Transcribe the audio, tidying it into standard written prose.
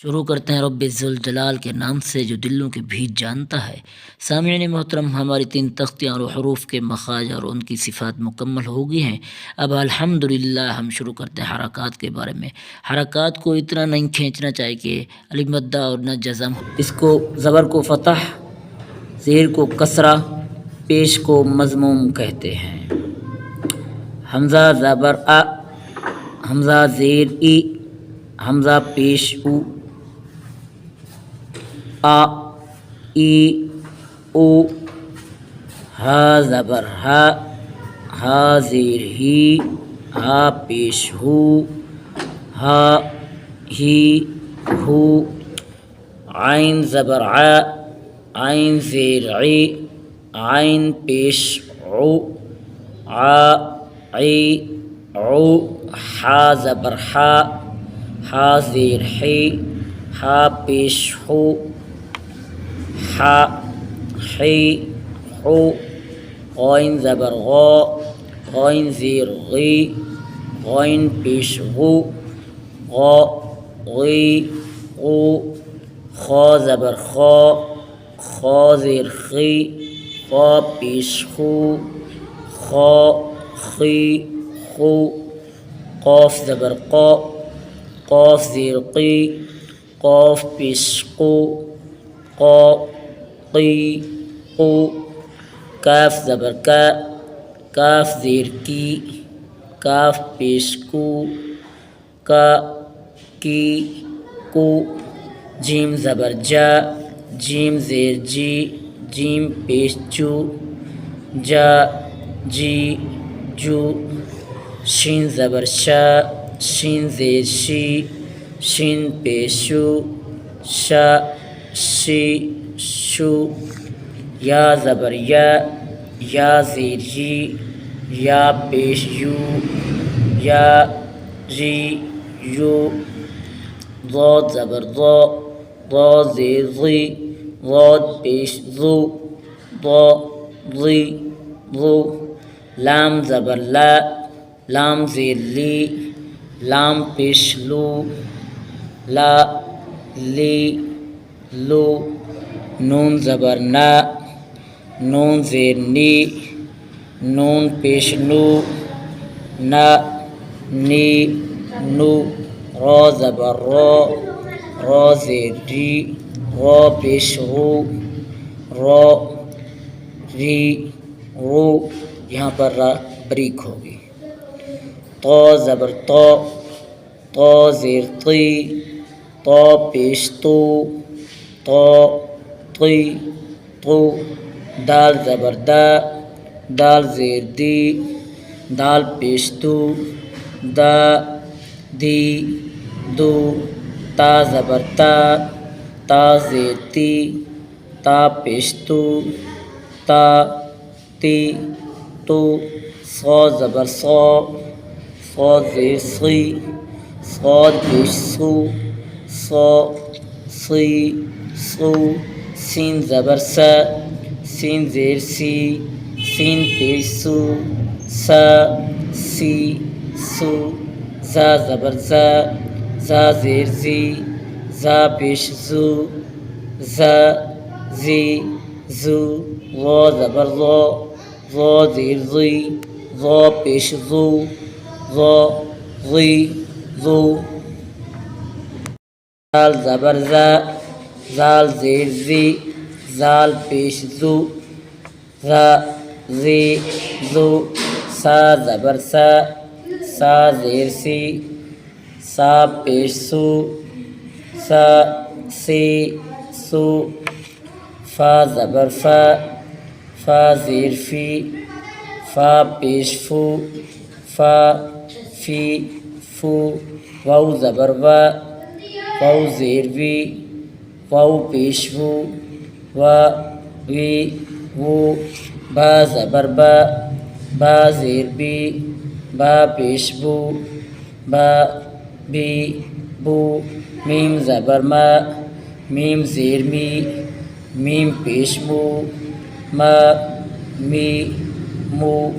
شروع کرتے ہیں رب ذوالجلال کے نام سے جو دلوں کے بھیت جانتا ہے۔ سامعین محترم، ہماری 3 تختیاں اور حروف کے مخارج اور ان کی صفات مکمل ہو گئی ہیں۔ اب الحمدللہ ہم شروع کرتے ہیں حرکات کے بارے میں۔ حرکات کو اتنا نہیں کھینچنا چاہیے کہ الف مدہ اور نہ جزم ہو۔ اس کو زبر کو فتح، زیر کو کسرہ، پیش کو مضموم کہتے ہیں۔ حمزہ زبر ا، حمزہ زیر ای، حمزہ پیش او، آ ای او، ہا زبر ہا، ہا زیر ہی، ہا پیش ہو، ہا ہی ہو، عین زبر ع، عین زیر عی، عین پیش عو، ع عی عو، حا زبر حا، حا زیر حی، حا پیش حو، حا حی حو، غین زبر غا، غین زیر غی، غین پیش غو، غا غی غو، خا زبر خا، خا زیر خی، خا پیش خو، خا خی خو، قاف زبر قا، قاف زیر قی، قاف پیش قو، قا قی قو، کاف زبر کا، کاف زیر کی، کاف پیش کو، کا کی کو، جیم زبر جا، جیم زیر جی، جیم پیش جو، جا جی جو، شین زبر شا، شین زیر شی، شین پیش شو، شا شی شو، یا زبر یا، یا زیر یی، یا پیش یو، یا ری یو، ضاد زبر ضا، ضا زیر ضی، ضاد پیش ضو، ضا ضی ضو، لام زبر لا، لام زیر لی، لام پیش لو، لا لی لو، نون زبر نا، نون زیر نی، نون پیش نو، نا نی نو، را زبر را، را زیر ری، را پیش رو، را ری رو، یہاں پر را بریک ہوگی۔ طا زبر طا، طا زیر طی، طا پیش تو، طا طی طو، دال زبر دا، دال زیر دی، دال پیش دو، دا دی دو، تا زبر تا، تا زیر تی، تا پیش تو، تا تی تو، صا زبر صا، صاد زیر صی، صاد پیش سو، صا صی سو، سین زبر سا، سین زیر سی، سین پیش سو، سا سی سو، زا زبر زا، زا زیر زی، زا پیش زو، زا زی زو، ظا زبر ظا، ظا زیر ضی، ظا پیش ظو، ظا ضی ظو، زال زبر زا، زال زیر زی، زال پیش زو، زا زی زو، سا زبر سا، سا زیر سی، سا پیش سو، سا سی سو، فا زبر فا، فا زیر فی، فا پیش فو، فا فی فو، واو زبر وا، واو زیر وی، واو پیش وو، وا وی وو، با زبر با، با زیر بی، با پیش بو، با بی بو، میم زبر ما، میم زیر می، میم پیش مو، ما می مو۔